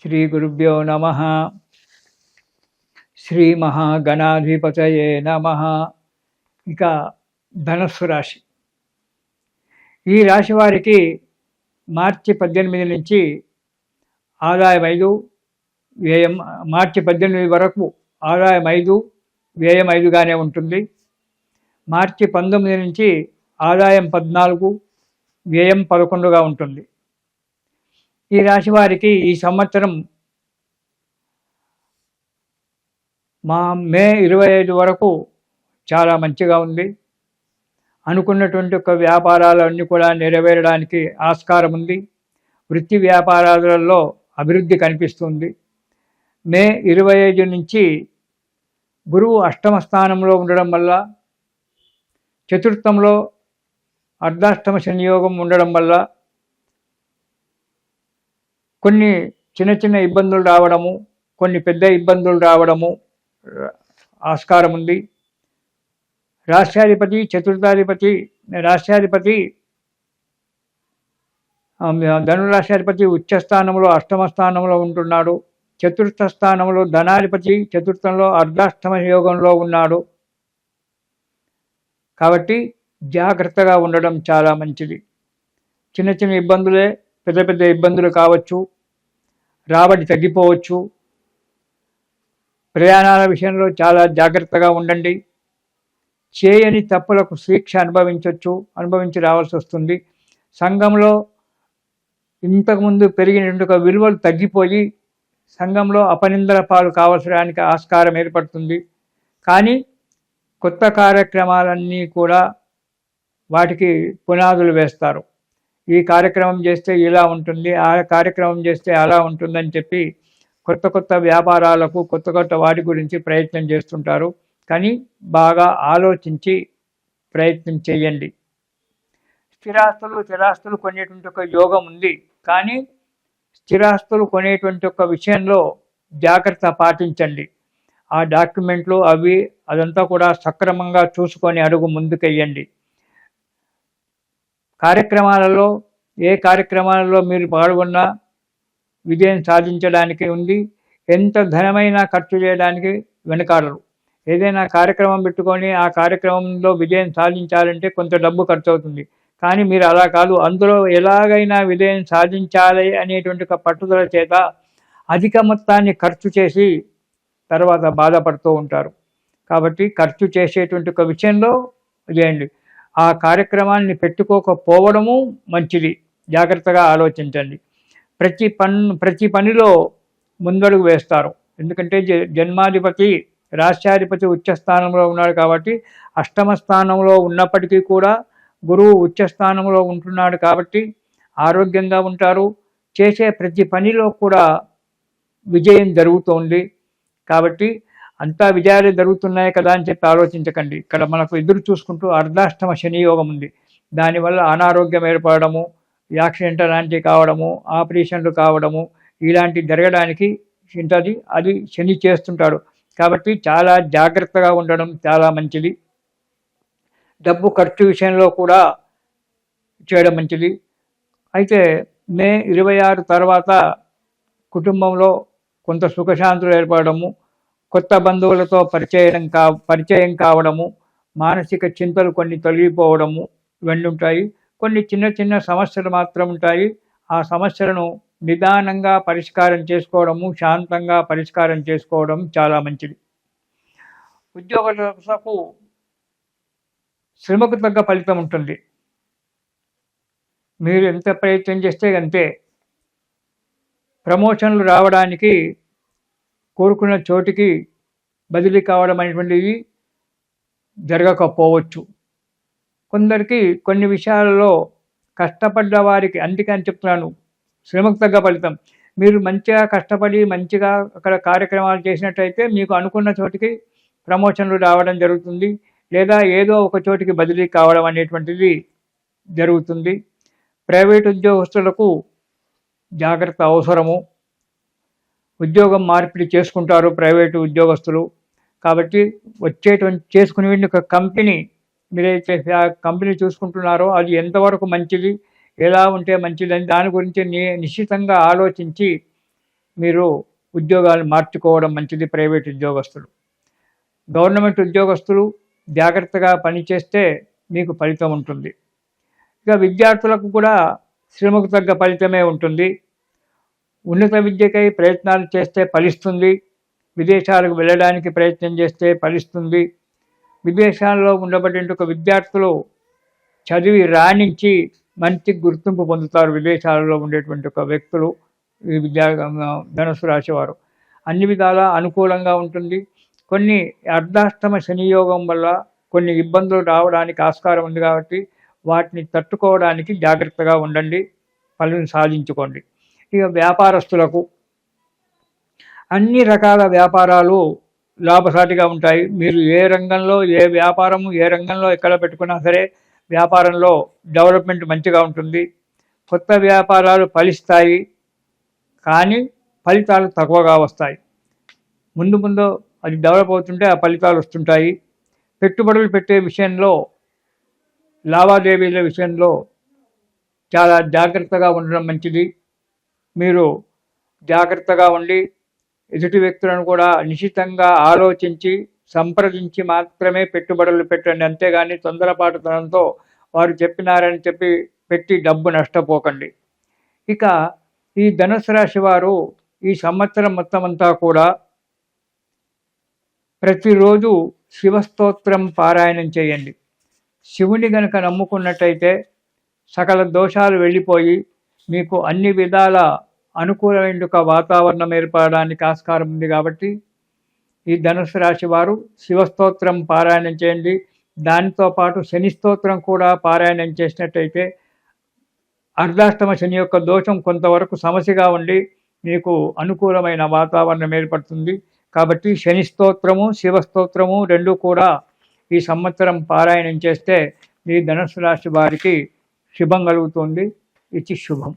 శ్రీ గురుభ్యో నమ. శ్రీ మహాగణాధిపతయే నమ. ఇక ధనస్సు రాశి. ఈ రాశి వారికి మార్చి 18 నుంచి ఆదాయం 5, వ్యయం మార్చి 18 వరకు ఆదాయం 5, వ్యయం 5గానే ఉంటుంది. మార్చి 19 నుంచి ఆదాయం 14, వ్యయం 11గా ఉంటుంది. ఈ రాశి వారికి ఈ సంవత్సరం మే 25 వరకు చాలా మంచిగా ఉంది. అనుకున్నటువంటి ఒక వ్యాపారాలన్నీ కూడా నెరవేరడానికి ఆస్కారం ఉంది. వృత్తి వ్యాపారాలలో అభివృద్ధి కనిపిస్తుంది. మే 25 నుంచి గురువు అష్టమ స్థానంలో ఉండడం వల్ల, చతుర్థంలో అర్ధాష్టమ సంయోగం ఉండడం వల్ల కొన్ని చిన్న చిన్న ఇబ్బందులు రావడము, కొన్ని పెద్ద ఇబ్బందులు రావడము ఆస్కారం ఉంది. రాష్ట్రాధిపతి, చతుర్థాధిపతి, రాష్ట్రాధిపతి ధనురాష్ట్రాధిపతి ఉచ్చస్థానంలో అష్టమ స్థానంలో ఉంటున్నాడు. చతుర్థ స్థానంలో ధనాధిపతి చతుర్థంలో అర్ధాష్టమ యోగంలో ఉన్నాడు. కాబట్టి జాగ్రత్తగా ఉండడం చాలా మంచిది. చిన్న చిన్న ఇబ్బందులే పెద్ద పెద్ద ఇబ్బందులు కావచ్చు. రాబడి తగ్గిపోవచ్చు. ప్రయాణాల విషయంలో చాలా జాగ్రత్తగా ఉండండి. చేయని తప్పులకు శిక్ష అనుభవించి రావాల్సి వస్తుంది. సంఘంలో ఇంతకుముందు పెరిగినటువంటి విలువలు తగ్గిపోయి సంఘంలో అపనిందల పాలు కావాల్సడానికి ఆస్కారం ఏర్పడుతుంది. కానీ కొత్త కార్యక్రమాలన్నీ కూడా వాటికి పునాదులు వేస్తారు. ఈ కార్యక్రమం చేస్తే ఇలా ఉంటుంది, ఆ కార్యక్రమం చేస్తే అలా ఉంటుందని చెప్పి కొత్త కొత్త వ్యాపారాలకు కొత్త కొత్త వాటి గురించి ప్రయత్నం చేస్తుంటారు. కానీ బాగా ఆలోచించి ప్రయత్నం చేయండి. స్థిరాస్తులు కొనేటువంటి ఒక యోగం ఉంది. కానీ స్థిరాస్తులు కొనేటువంటి ఒక విషయంలో జాగ్రత్త పాటించండి. ఆ డాక్యుమెంట్లు అదంతా కూడా సక్రమంగా చూసుకొని అడుగు ముందుకెయ్యండి. ఏ కార్యక్రమాలలో మీరు పాల్గొన్నా విజయం సాధించడానికి ఉంది. ఎంత ధనమైనా ఖర్చు చేయడానికి వెనకాడరు. ఏదైనా కార్యక్రమం పెట్టుకొని ఆ కార్యక్రమంలో విజయం సాధించాలంటే కొంత డబ్బు ఖర్చు అవుతుంది. కానీ మీరు అలా కాదు, అందులో ఎలాగైనా విజయం సాధించాలి అనేటువంటి ఒక పట్టుదల చేత అధిక మొత్తాన్ని ఖర్చు చేసి తర్వాత బాధపడుతూ ఉంటారు. కాబట్టి ఖర్చు చేసేటువంటి ఒక విషయంలో చేయండి. ఆ కార్యక్రమాన్ని పెట్టుకోకపోవడము మంచిది. జాగ్రత్తగా ఆలోచించండి. ప్రతి పనిలో ముందడుగు వేస్తారు. ఎందుకంటే జన్మాధిపతి రాష్ట్రాధిపతి ఉచ్చస్థానంలో ఉన్నాడు కాబట్టి, అష్టమ స్థానంలో ఉన్నప్పటికీ కూడా గురువు ఉచ్చస్థానంలో ఉంటున్నాడు కాబట్టి ఆరోగ్యంగా ఉంటారు. చేసే ప్రతి పనిలో కూడా విజయం జరుగుతోంది. కాబట్టి అంతా విజయాలు జరుగుతున్నాయి కదా అని చెప్పి ఆలోచించకండి. ఇక్కడ మనకు ఎదురు చూసుకుంటూ అర్ధాష్టమ శని యోగం ఉంది. దానివల్ల అనారోగ్యం ఏర్పడము, యాక్సిడెంట్ లాంటివి కావడము, ఆపరేషన్లు కావడము ఇలాంటివి జరగడానికి ఉంటుంది. అది శని చేస్తుంటాడు. కాబట్టి చాలా జాగ్రత్తగా ఉండడం చాలా మంచిది. డబ్బు ఖర్చు విషయంలో కూడా చేయడం మంచిది. అయితే మే 26 తర్వాత కుటుంబంలో కొంత సుఖశాంతులు ఏర్పడము, కొత్త బంధువులతో పరిచయం కావడము, మానసిక చింతలు కొన్ని తొలగిపోవడము ఇవన్నీ ఉంటాయి. కొన్ని చిన్న చిన్న సమస్యలు మాత్రం ఉంటాయి. ఆ సమస్యలను నిదానంగా పరిష్కారం చేసుకోవడము, శాంతంగా పరిష్కారం చేసుకోవడం చాలా మంచిది. ఉద్యోగులకు శ్రమకు తగ్గ ఫలితం ఉంటుంది. మీరు ఎంత ప్రయత్నం చేస్తే అంతే. ప్రమోషన్లు రావడానికి కోరుకున్న చోటికి బదిలీ కావడం అనేటువంటివి జరగకపోవచ్చు. కొందరికి కొన్ని విషయాలలో కష్టపడ్డ వారికి, అందుకని చెప్తున్నాను, శ్రమకు తగ్గ ఫలితం. మీరు మంచిగా కష్టపడి మంచిగా అక్కడ కార్యక్రమాలు చేసినట్టయితే మీకు అనుకున్న చోటికి ప్రమోషన్లు రావడం జరుగుతుంది. లేదా ఏదో ఒక చోటికి బదిలీ కావడం అనేటువంటిది జరుగుతుంది. ప్రైవేట్ ఉద్యోగస్తులకు జాగ్రత్త అవసరము. ఉద్యోగం మార్పిడి చేసుకుంటారు ప్రైవేటు ఉద్యోగస్తులు. కాబట్టి చేసుకునే ఒక కంపెనీ, మీరైతే ఆ కంపెనీ చూసుకుంటున్నారో అది ఎంతవరకు మంచిది, ఎలా ఉంటే మంచిదని దాని గురించి నిశ్చితంగా ఆలోచించి మీరు ఉద్యోగాలు మార్చుకోవడం మంచిది. ప్రైవేట్ ఉద్యోగస్తులు, గవర్నమెంట్ ఉద్యోగస్తులు జాగ్రత్తగా పనిచేస్తే మీకు ఫలితం ఉంటుంది. ఇక విద్యార్థులకు కూడా శ్రమకు తగ్గ ఫలితమే ఉంటుంది. ఉన్నత విద్యకై ప్రయత్నాలు చేస్తే ఫలిస్తుంది. విదేశాలకు వెళ్ళడానికి ప్రయత్నం చేస్తే ఫలిస్తుంది. విదేశాల్లో ఉండబడిన విద్యార్థులు చదివి రాణించి మంచి గుర్తింపు పొందుతారు. విదేశాలలో ఉండేటువంటి ఒక వ్యక్తులు ఈ ధనుసు రాశి వారు అన్ని విధాలా అనుకూలంగా ఉంటుంది. కొన్ని అర్ధాష్టమ శనియోగం వల్ల కొన్ని ఇబ్బందులు రావడానికి ఆస్కారం ఉంది కాబట్టి వాటిని తట్టుకోవడానికి జాగ్రత్తగా ఉండండి, పనులను సాధించుకోండి. ఇక వ్యాపారస్తులకు అన్ని రకాల వ్యాపారాలు లాభసాటిగా ఉంటాయి. మీరు ఏ రంగంలో ఏ వ్యాపారము ఏ రంగంలో ఎక్కడ పెట్టుకున్నా సరే వ్యాపారంలో డెవలప్మెంట్ మంచిగా ఉంటుంది. కొత్త వ్యాపారాలు ఫలిస్తాయి, కానీ ఫలితాలు తక్కువగా వస్తాయి. ముందు ముందు అది డెవలప్ అవుతుంటే ఆ ఫలితాలు వస్తుంటాయి. పెట్టుబడులు పెట్టే విషయంలో, లావాదేవీల విషయంలో చాలా జాగ్రత్తగా ఉండడం మంచిది. మీరు జాగ్రత్తగా ఉండి ఎదుటి వ్యక్తులను కూడా నిశితంగా ఆలోచించి సంప్రదించి మాత్రమే పెట్టుబడులు పెట్టండి. అంతేగాని తొందరపాటుతనంతో వారు చెప్పినారని చెప్పి పెట్టి డబ్బు నష్టపోకండి. ఇక ఈ ధనుసు రాశి వారు ఈ సంవత్సరం మొత్తం అంతా కూడా ప్రతిరోజు శివస్తోత్రం పారాయణం చేయండి. శివుని గనక నమ్ముకున్నట్టయితే సకల దోషాలు వెళ్ళిపోయి మీకు అన్ని విధాల అనుకూలమైన వాతావరణం ఏర్పడడానికి ఆస్కారం ఉంది. కాబట్టి ఈ ధనుసు రాశి వారు శివస్తోత్రం పారాయణం చేయండి. దానితో పాటు శని స్తోత్రం కూడా పారాయణం చేసినట్టయితే అర్ధాష్టమ శని యొక్క దోషం కొంతవరకు సమస్యగా ఉండి మీకు అనుకూలమైన వాతావరణం ఏర్పడుతుంది. కాబట్టి శని స్తోత్రము శివస్తోత్రము రెండు కూడా ఈ సంవత్సరం పారాయణం చేస్తే ఈ ధనుసు రాశి వారికి శుభం కలుగుతుంది. ఇది శుభం.